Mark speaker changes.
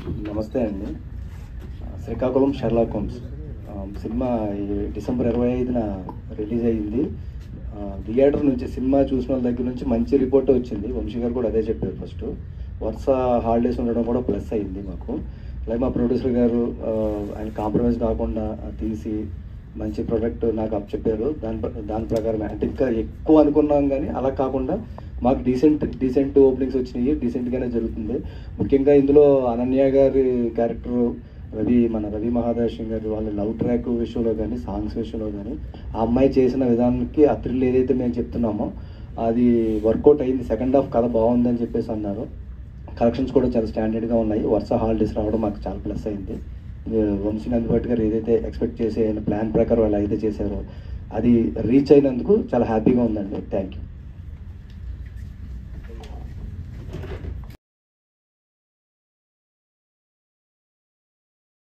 Speaker 1: నమస్తే అండి. Srikakulam Sherlock Holmes cinema ఈ డిసెంబర్ 25న రిలీజ్ అయ్యింది. థియేటర్ నుంచి సినిమా చూసిన వాళ్ళ దగ్గర నుంచి మంచి రిపోర్ట్ వచ్చింది. వంశీ గారు కూడా అదే చెప్పారు. ఫస్ట్ వరుస హాలిడేస్ ఉండడం కూడా ప్లస్ అయింది మాకు. అలాగే మా ప్రొడ్యూసర్ గారు ఆయన కాంప్రమైజ్ కాకుండా తీసి మంచి ప్రోడక్ట్ నాకు అప్పచెప్పారు. దాని ప్రకారం అంటే ఇంకా ఎక్కువ అనుకున్నాం, కానీ అలా కాకుండా మాకు డీసెంట్ ఓపెనింగ్స్ వచ్చినాయి. డీసెంట్గానే జరుగుతుంది. ముఖ్యంగా ఇందులో అనన్య గారి క్యారెక్టర్, రవి మహాదేశం గారు వాళ్ళ లవ్ ట్రాక్ విషయంలో కానీ, సాంగ్స్ విషయంలో కానీ, ఆ అమ్మాయి చేసిన విధానానికి ఆ థ్రిల్ ఏదైతే మేము చెప్తున్నామో అది వర్కౌట్ అయింది. సెకండ్ హాఫ్ కథ బాగుందని చెప్పేసి అన్నారు. కలెక్షన్స్ కూడా చాలా స్టాండర్డ్గా ఉన్నాయి. వరుస హాలిడేస్ రావడం మాకు చాలా ప్లస్ అయింది. వంశీ నందిపట్టి గారు ఏదైతే ఎక్స్పెక్ట్ చేసే ప్లాన్ ప్రకారం వాళ్ళు అయితే చేశారో అది రీచ్ అయినందుకు చాలా హ్యాపీగా ఉందండి. Thank you.